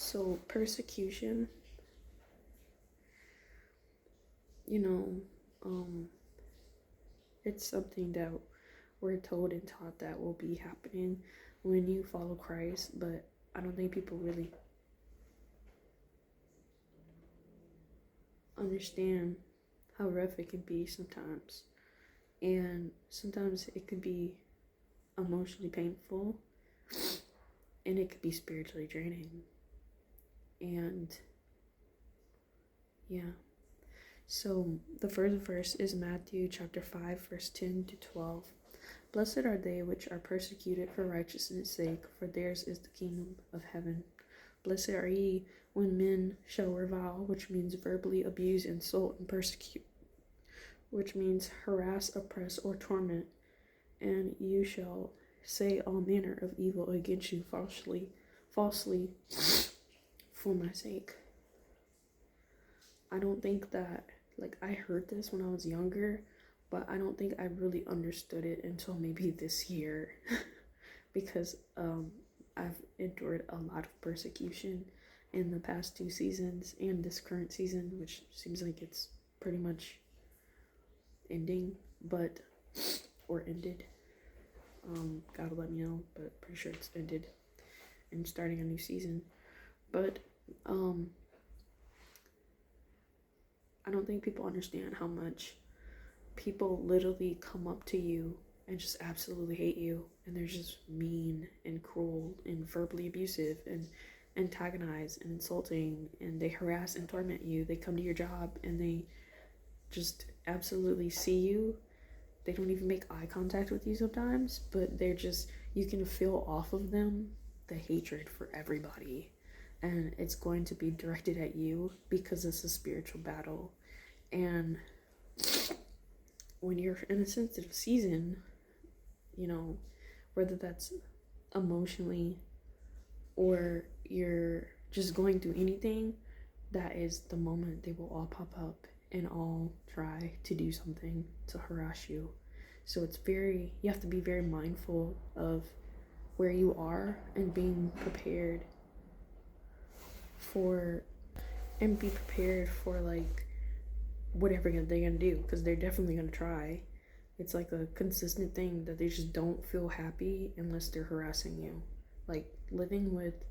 So, persecution, you know, um, it's something that we're told and taught that will be happening when you follow Christ, but I don't think people really understand how rough it can be sometimes. And sometimes it could be emotionally painful and it could be spiritually draining. And yeah. So the first verse is Matthew chapter 5, verse 10 to 12. Blessed are they which are persecuted for righteousness' sake, for theirs is the kingdom of heaven. Blessed are ye when men shall revile, which means verbally abuse, insult, and persecute, which means harass, oppress, or torment, and you shall say all manner of evil against you falsely for my sake. I don't think that, like, I heard this when I was younger, but I don't think I really understood it until maybe this year because I've endured a lot of persecution in the past 2 seasons and this current season, which seems like it's pretty much ending, but or ended. God let me know, but pretty sure it's ended and starting a new season. But I don't think people understand how much people literally come up to you and just absolutely hate you, and they're just mean and cruel and verbally abusive and antagonize and insulting, and they harass and torment you. They come to your job and they just absolutely see you. They don't even make eye contact with you sometimes, but they're just, you can feel off of them the hatred for everybody, and it's going to be directed at you because it's a spiritual battle. And when you're in a sensitive season, you know, whether that's emotionally or you're just going through anything, that is the moment they will all pop up and all try to do something to harass you. So you have to be very mindful of where you are and being prepared for, and be prepared for like whatever they're gonna do, because they're definitely gonna try. It's like a consistent thing that they just don't feel happy unless they're harassing you. Like living with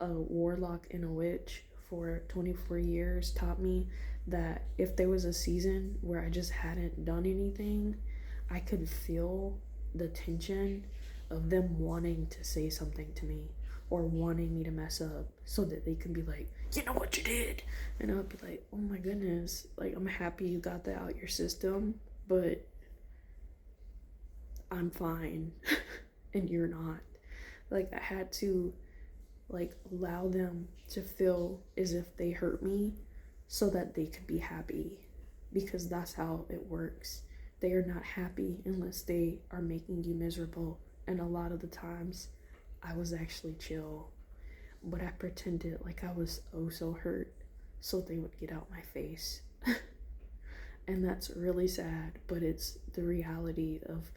a warlock and a witch for 24 years taught me that if there was a season where I just hadn't done anything, I could feel the tension of them wanting to say something to me or wanting me to mess up so that they can be like, you know what you did? And I'll be like, oh my goodness, like, I'm happy you got that out your system, but I'm fine and you're not. Like, I had to like allow them to feel as if they hurt me so that they could be happy, because that's how it works. They are not happy unless they are making you miserable, and a lot of the times I was actually chill, but I pretended like I was oh so hurt so they would get out my face. And that's really sad, but it's the reality of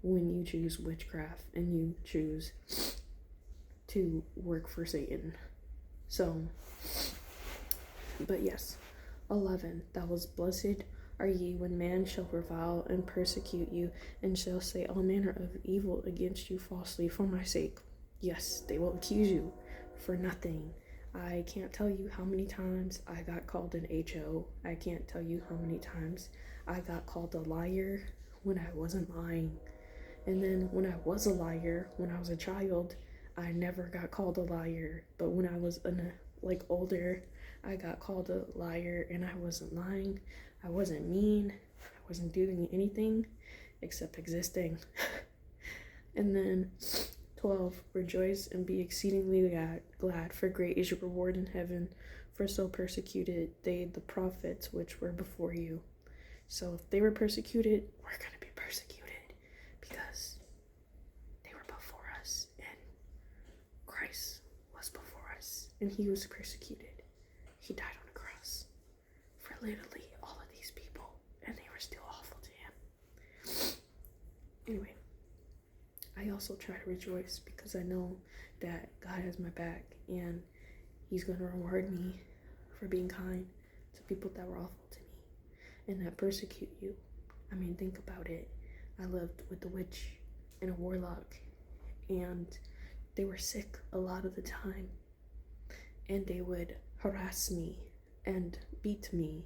when you choose witchcraft and you choose to work for Satan. So, but yes, 11, that was blessed are ye when man shall revile and persecute you, and shall say all manner of evil against you falsely for my sake. Yes, they will accuse you for nothing. I can't tell you how many times I got called an HO. I can't tell you how many times I got called a liar when I wasn't lying. And then when I was a liar, when I was a child, I never got called a liar. But when I was older, I got called a liar, and I wasn't lying. I wasn't mean. I wasn't doing anything except existing. And then 12, rejoice and be exceedingly glad, for great is your reward in heaven, for so persecuted they the prophets which were before you. So if they were persecuted, we're going to be persecuted because they were before us, and Christ was before us, and he was persecuted. He died on the cross for literally all of these people, and they were still awful to him. Anyway, I also try to rejoice because I know that God has my back, and He's going to reward me for being kind to people that were awful to me and that persecute you. I mean, think about it. I lived with a witch and a warlock, and they were sick a lot of the time, and they would harass me and beat me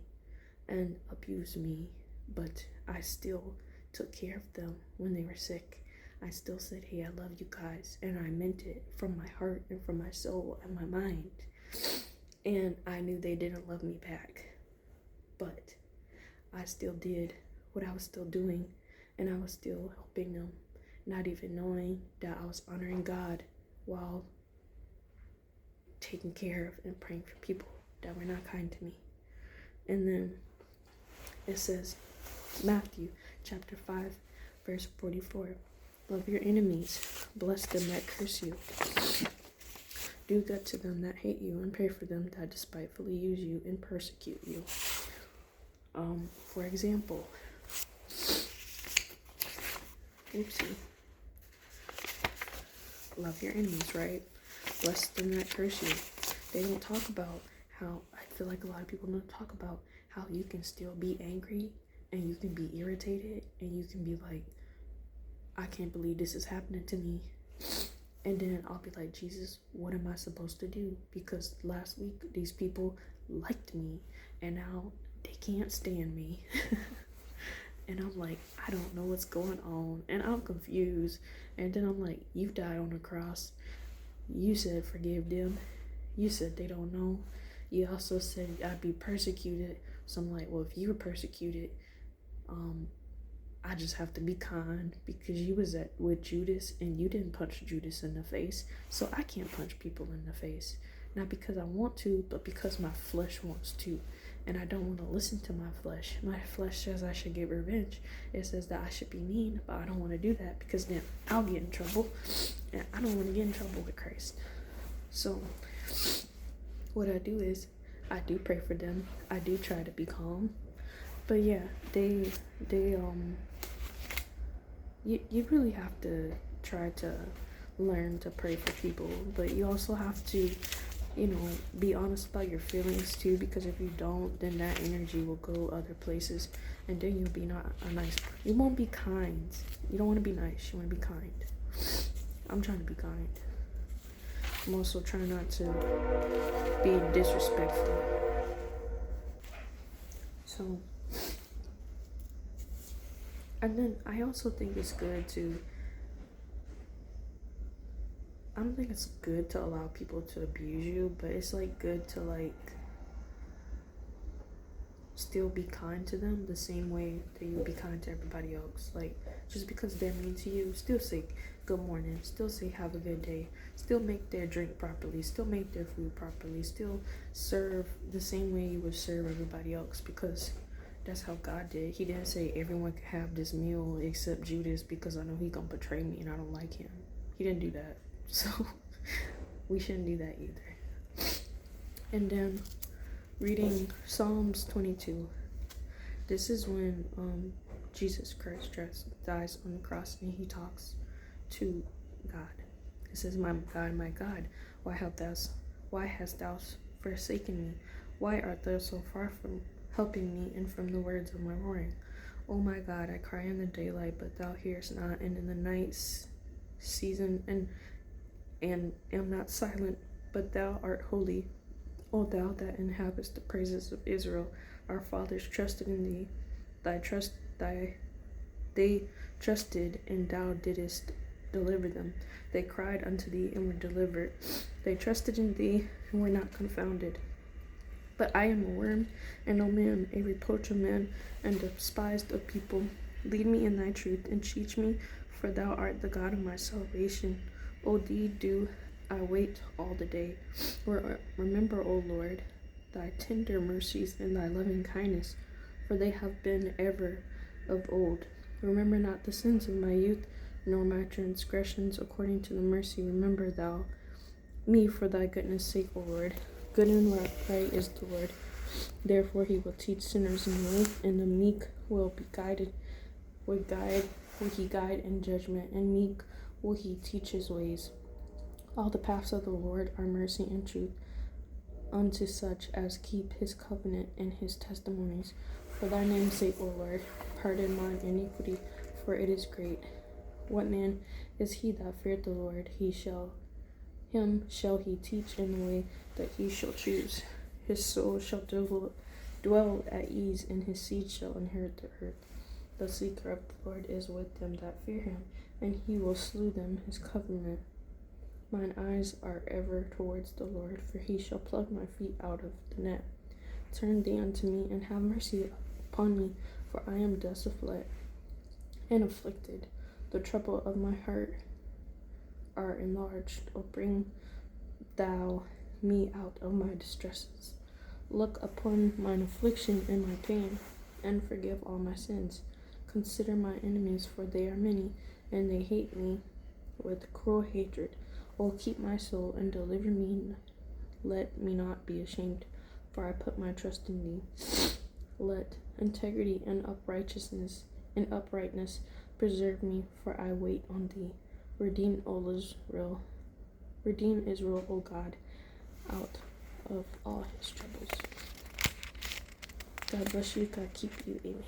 and abuse me, but I still took care of them when they were sick. I still said, hey, I love you guys, and I meant it from my heart and from my soul and my mind. And I knew they didn't love me back, but I still did what I was still doing, and I was still helping them, not even knowing that I was honoring God while taking care of and praying for people that were not kind to me. And then it says, Matthew chapter 5, verse 44, love your enemies, bless them that curse you, do good to them that hate you, and pray for them that despitefully use you and persecute you. For example, love your enemies, right? Bless them that curse you. They don't talk about how, I feel like a lot of people don't talk about how you can still be angry and you can be irritated and you can be like, I can't believe this is happening to me. And then I'll be like, Jesus, what am I supposed to do? Because last week these people liked me and now they can't stand me. And I'm like, I don't know what's going on. And I'm confused. And then I'm like, you died on the cross. You said forgive them. You said they don't know. You also said I'd be persecuted. So I'm like, well, if you were persecuted, I just have to be kind because you was with Judas and you didn't punch Judas in the face. So I can't punch people in the face. Not because I want to, but because my flesh wants to. And I don't want to listen to my flesh. My flesh says I should get revenge. It says that I should be mean, but I don't want to do that because then I'll get in trouble. And I don't want to get in trouble with Christ. So what I do is I do pray for them. I do try to be calm. But yeah, you really have to try to learn to pray for people. But you also have to, be honest about your feelings too, because if you don't, then that energy will go other places, and then you'll be not a nice. You won't be kind. You don't want to be nice. You want to be kind. I'm trying to be kind. I'm also trying not to be disrespectful. So, and then I also think it's good to. I don't think it's good to allow people to abuse you, but it's like good to like still be kind to them the same way that you would be kind to everybody else. Like, just because they're mean to you, still say good morning, still say have a good day, still make their drink properly, still make their food properly, still serve the same way you would serve everybody else, because that's how God did. He didn't say everyone could have this meal except Judas because I know he gonna betray me and I don't like him. He didn't do that. So we shouldn't do that either. And then reading Psalms 22. This is when Jesus Christ dies on the cross and he talks to God. It says, my God, why hast thou forsaken me? Why art thou so far from helping me and from the words of my roaring? O my God, I cry in the daylight, but thou hearest not, and in the night season and am not silent, but thou art holy. O thou that inhabitest the praises of Israel, our fathers trusted in thee. They trusted, and thou didst deliver them. They cried unto thee and were delivered. They trusted in thee and were not confounded. But I am a worm and no man, a reproach of men, and despised of people. Lead me in thy truth and teach me, for thou art the God of my salvation. O thee do I wait all the day. Remember, O Lord, thy tender mercies and thy loving kindness, for they have been ever of old. Remember not the sins of my youth, nor my transgressions. According to the mercy, remember thou me for thy goodness' sake, O Lord. Good and right is the Lord. Therefore he will teach sinners in the way, and the meek will he guide in judgment, and meek will he teach his ways. All the paths of the Lord are mercy and truth unto such as keep his covenant and his testimonies. For thy name's sake, O Lord, pardon mine iniquity, for it is great. What man is he that feareth the Lord? Him shall he teach in the way that he shall choose. His soul shall dwell at ease, and his seed shall inherit the earth. The seeker of the Lord is with them that fear him, and he will slew them his covenant. Mine eyes are ever towards the Lord, for he shall pluck my feet out of the net. Turn thee unto me, and have mercy upon me, for I am desolate and afflicted. The trouble of my heart are enlarged. O bring thou me out of my distresses. Look upon mine affliction and my pain, and forgive all my sins. Consider my enemies, for they are many, and they hate me with cruel hatred. O keep my soul, and deliver me. Let me not be ashamed, for I put my trust in thee. Let integrity and uprightness preserve me, for I wait on thee. Redeem Israel, O God, out of all his troubles. God bless you. God keep you. Amen.